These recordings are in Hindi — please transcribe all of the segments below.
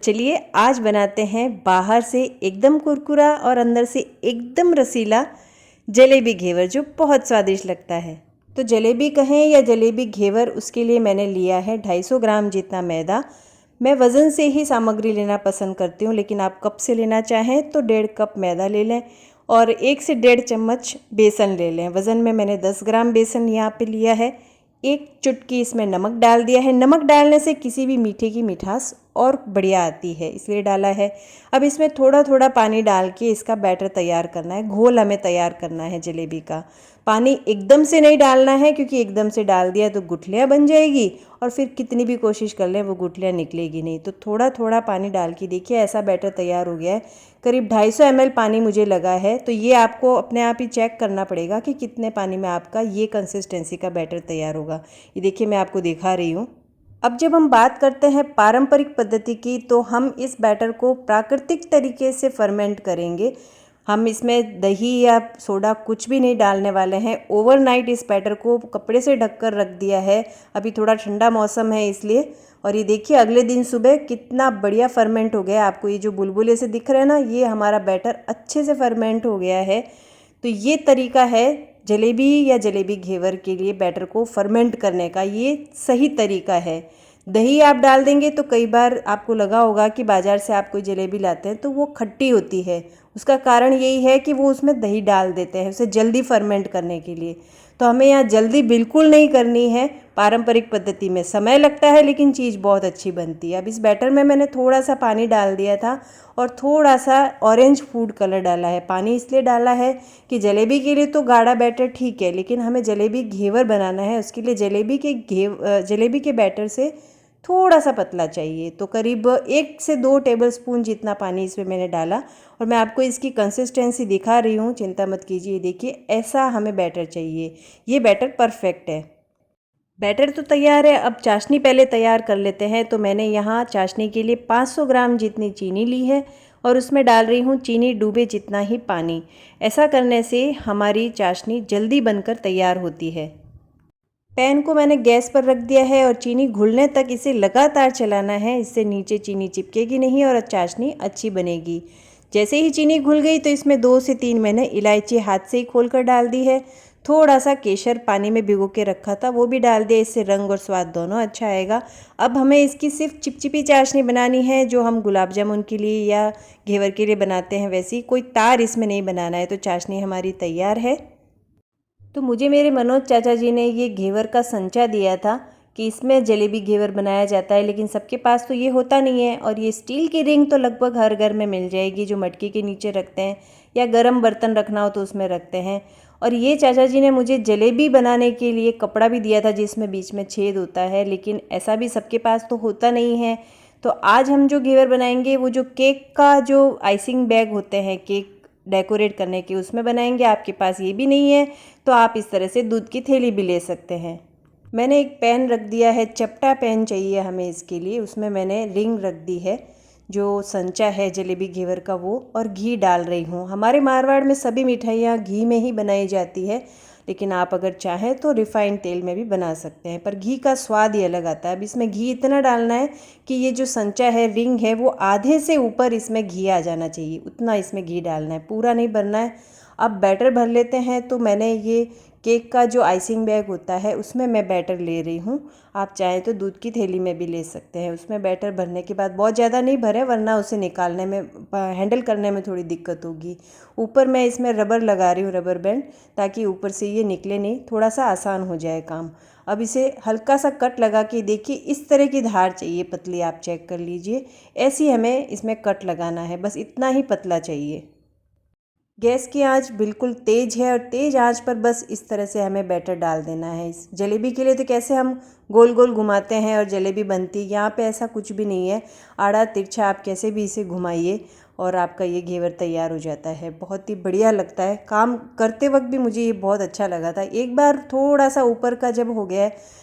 चलिए आज बनाते हैं बाहर से एकदम कुरकुरा और अंदर से एकदम रसीला जलेबी घेवर, जो बहुत स्वादिष्ट लगता है। तो जलेबी कहें या जलेबी घेवर, उसके लिए मैंने लिया है 250 ग्राम जितना मैदा। मैं वज़न से ही सामग्री लेना पसंद करती हूँ, लेकिन आप कप से लेना चाहें तो 1.5 कप मैदा ले लें और 1 से 1.5 चम्मच बेसन ले लें। वज़न में मैंने 10 ग्राम बेसन यहाँ पे लिया है। एक चुटकी इसमें नमक डाल दिया है। नमक डालने से किसी भी मीठे की मिठास और बढ़िया आती है, इसलिए डाला है। अब इसमें थोड़ा थोड़ा पानी डाल के इसका बैटर तैयार करना है, घोल हमें तैयार करना है जलेबी का। पानी एकदम से नहीं डालना है, क्योंकि एकदम से डाल दिया तो गुठलियाँ बन जाएगी और फिर कितनी भी कोशिश कर लें वो गुठलियाँ निकलेगी नहीं। तो थोड़ा थोड़ा पानी डाल के देखिए, ऐसा बैटर तैयार हो गया है। करीब 250 ml पानी मुझे लगा है। तो ये आपको अपने आप ही चेक करना पड़ेगा कि कितने पानी में आपका ये कंसिस्टेंसी का बैटर तैयार होगा। ये देखिए, मैं आपको दिखा रही हूँ। अब जब हम बात करते हैं पारंपरिक पद्धति की, तो हम इस बैटर को प्राकृतिक तरीके से फर्मेंट करेंगे। हम इसमें दही या सोडा कुछ भी नहीं डालने वाले हैं। ओवरनाइट इस बैटर को कपड़े से ढककर रख दिया है। अभी थोड़ा ठंडा मौसम है इसलिए। और ये देखिए, अगले दिन सुबह कितना बढ़िया फर्मेंट हो गया। आपको ये जो बुलबुले से दिख रहे हैं ना, ये हमारा बैटर अच्छे से फर्मेंट हो गया है। तो ये तरीका है जलेबी या जलेबी घेवर के लिए बैटर को फर्मेंट करने का, ये सही तरीका है। दही आप डाल देंगे तो कई बार आपको लगा होगा कि बाज़ार से आप कोई जलेबी लाते हैं तो वो खट्टी होती है। उसका कारण यही है कि वो उसमें दही डाल देते हैं उसे जल्दी फर्मेंट करने के लिए। तो हमें यहाँ जल्दी बिल्कुल नहीं करनी है। पारंपरिक पद्धति में समय लगता है, लेकिन चीज़ बहुत अच्छी बनती है। अब इस बैटर में मैंने थोड़ा सा पानी डाल दिया था और थोड़ा सा ऑरेंज फूड कलर डाला है। पानी इसलिए डाला है कि जलेबी के लिए तो गाढ़ा बैटर ठीक है, लेकिन हमें जलेबी घेवर बनाना है। उसके लिए जलेबी के बैटर से थोड़ा सा पतला चाहिए। तो करीब 1 से 2 टेबलस्पून जितना पानी इसमें मैंने डाला और मैं आपको इसकी कंसिस्टेंसी दिखा रही हूँ, चिंता मत कीजिए। देखिए, ऐसा हमें बैटर चाहिए। ये बैटर परफेक्ट है। बैटर तो तैयार है, अब चाशनी पहले तैयार कर लेते हैं। तो मैंने यहाँ चाशनी के लिए 500 ग्राम जितनी चीनी ली है और उसमें डाल रही हूँ चीनी डूबे जितना ही पानी। ऐसा करने से हमारी चाशनी जल्दी बनकर तैयार होती है। पैन को मैंने गैस पर रख दिया है और चीनी घुलने तक इसे लगातार चलाना है। इससे नीचे चीनी चिपकेगी नहीं और चाशनी अच्छी बनेगी। जैसे ही चीनी घुल गई तो इसमें 2 से 3 मैंने इलायची हाथ से ही खोलकर डाल दी है। थोड़ा सा केसर पानी में भिगो के रखा था, वो भी डाल दिया। इससे रंग और स्वाद दोनों अच्छा आएगा। अब हमें इसकी सिर्फ चिपचिपी चाशनी बनानी है, जो हम गुलाब जामुन के लिए या घेवर के लिए बनाते हैं वैसी। कोई तार इसमें नहीं बनाना है। तो चाशनी हमारी तैयार है। तो मुझे मेरे मनोज चाचा जी ने ये घेवर का संचा दिया था कि इसमें जलेबी घेवर बनाया जाता है, लेकिन सबके पास तो ये होता नहीं है। और ये स्टील की रिंग तो लगभग हर घर में मिल जाएगी, जो मटकी के नीचे रखते हैं या गर्म बर्तन रखना हो तो उसमें रखते हैं। और ये चाचा जी ने मुझे जलेबी बनाने के लिए कपड़ा भी दिया था, जिसमें बीच में छेद होता है, लेकिन ऐसा भी सबके पास तो होता नहीं है। तो आज हम जो घेवर बनाएंगे, वो जो केक का जो आइसिंग बैग होते हैं केक डेकोरेट करने के, उसमें बनाएंगे। आपके पास ये भी नहीं है तो आप इस तरह से दूध की थैली भी ले सकते हैं। मैंने एक पैन रख दिया है, चपटा पैन चाहिए हमें इसके लिए। उसमें मैंने रिंग रख दी है, जो संचा है जलेबी घेवर का वो, और घी डाल रही हूँ। हमारे मारवाड़ में सभी मिठाइयाँ घी में ही बनाई जाती है, लेकिन आप अगर चाहें तो रिफाइंड तेल में भी बना सकते हैं, पर घी का स्वाद ही अलग आता है। अब इसमें घी इतना डालना है कि ये जो संचा है, रिंग है, वो आधे से ऊपर इसमें घी आ जाना चाहिए। उतना इसमें घी डालना है, पूरा नहीं भरना है। अब बैटर भर लेते हैं। तो मैंने ये केक का जो आइसिंग बैग होता है, उसमें मैं बैटर ले रही हूँ। आप चाहें तो दूध की थैली में भी ले सकते हैं। उसमें बैटर भरने के बाद बहुत ज़्यादा नहीं भरें, वरना उसे निकालने में, हैंडल करने में थोड़ी दिक्कत होगी। ऊपर मैं इसमें रबर लगा रही हूँ, रबर बैंड, ताकि ऊपर से ये निकले नहीं, थोड़ा सा आसान हो जाए काम। अब इसे हल्का सा कट लगा के देखिए, इस तरह की धार चाहिए पतली, आप चेक कर लीजिए। ऐसी हमें इसमें कट लगाना है, बस इतना ही पतला चाहिए। गैस की आंच बिल्कुल तेज़ है और तेज़ आंच पर बस इस तरह से हमें बैटर डाल देना है। इस जलेबी के लिए तो कैसे हम गोल गोल घुमाते हैं और जलेबी बनती, यहाँ पे ऐसा कुछ भी नहीं है। आड़ा तिरछा आप कैसे भी इसे घुमाइए और आपका ये घेवर तैयार हो जाता है। बहुत ही बढ़िया लगता है। काम करते वक्त भी मुझे ये बहुत अच्छा लगा था। एक बार थोड़ा सा ऊपर का जब हो गया है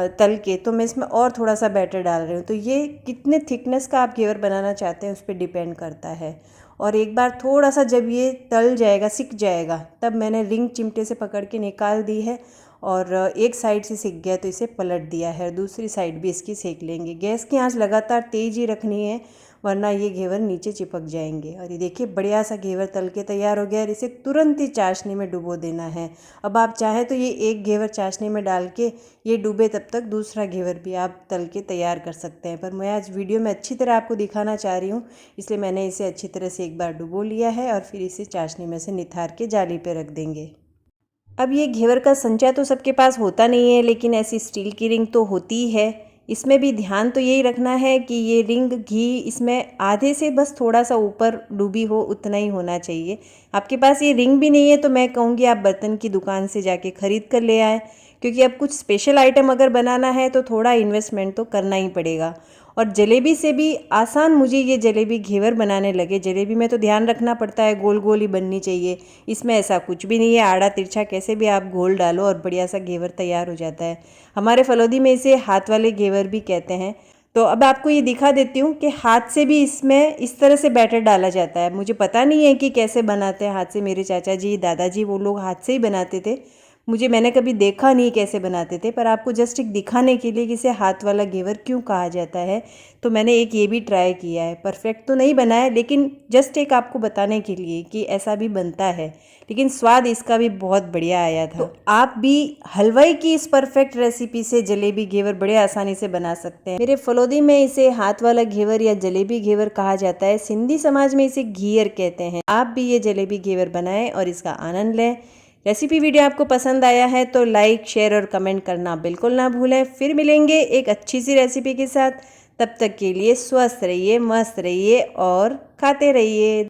तल के, तो मैं इसमें और थोड़ा सा बैटर डाल रही हूँ। तो ये कितने थिकनेस का आप घेवर बनाना चाहते हैं उस पर डिपेंड करता है। और एक बार थोड़ा सा जब ये तल जाएगा, सिक जाएगा, तब मैंने रिंग चिमटे से पकड़ के निकाल दी है। और एक साइड से सिक गया तो इसे पलट दिया है। दूसरी साइड भी इसकी सेक लेंगे। गैस की आंच लगातार तेज़ ही रखनी है, वरना ये घेवर नीचे चिपक जाएंगे। और ये देखिए बढ़िया सा घेवर तल के तैयार हो गया और इसे तुरंत ही चाशनी में डुबो देना है। अब आप चाहें तो ये एक घेवर चाशनी में डाल के ये डूबे तब तक दूसरा घेवर भी आप तल के तैयार कर सकते हैं, पर मैं आज वीडियो में अच्छी तरह आपको दिखाना चाह रही हूँ, इसलिए मैंने इसे अच्छी तरह से एक बार डुबो लिया है और फिर इसे चाशनी में से निथार के जाली पे रख देंगे। अब ये घेवर का संचा तो सबके पास होता नहीं है, लेकिन ऐसी स्टील की रिंग तो होती है। इसमें भी ध्यान तो यही रखना है कि ये रिंग घी इसमें आधे से बस थोड़ा सा ऊपर डूबी हो, उतना ही होना चाहिए। आपके पास ये रिंग भी नहीं है तो मैं कहूँगी आप बर्तन की दुकान से जाके ख़रीद कर ले आए, क्योंकि अब कुछ स्पेशल आइटम अगर बनाना है तो थोड़ा इन्वेस्टमेंट तो करना ही पड़ेगा। और जलेबी से भी आसान मुझे ये जलेबी घेवर बनाने लगे। जलेबी में तो ध्यान रखना पड़ता है, गोल गोल ही बननी चाहिए, इसमें ऐसा कुछ भी नहीं है, आड़ा तिरछा कैसे भी आप गोल डालो और बढ़िया सा घेवर तैयार हो जाता है। हमारे फलौदी में इसे हाथ वाले घेवर भी कहते हैं। तो अब आपको ये दिखा देती हूँ कि हाथ से भी इसमें इस तरह से बैटर डाला जाता है। मुझे पता नहीं है कि कैसे बनाते हैं हाथ से, मेरे चाचा जी दादाजी वो लोग हाथ से ही बनाते थे, मैंने कभी देखा नहीं कैसे बनाते थे, पर आपको जस्ट एक दिखाने के लिए कि इसे हाथ वाला घेवर क्यों कहा जाता है तो मैंने एक ये भी ट्राई किया है। परफेक्ट तो नहीं बना है, लेकिन जस्ट एक आपको बताने के लिए कि ऐसा भी बनता है, लेकिन स्वाद इसका भी बहुत बढ़िया आया था। तो आप भी हलवाई की इस परफेक्ट रेसिपी से जलेबी घेवर बड़े आसानी से बना सकते हैं। मेरे फलौदी में इसे हाथ वाला घेवर या जलेबी घेवर कहा जाता है, सिंधी समाज में इसे घीयर कहते हैं। आप भी ये जलेबी घेवर बनाएं और इसका आनंद लें। रेसिपी वीडियो आपको पसंद आया है तो लाइक शेयर और कमेंट करना बिल्कुल ना भूलें। फिर मिलेंगे एक अच्छी सी रेसिपी के साथ, तब तक के लिए स्वस्थ रहिए, मस्त रहिए और खाते रहिए।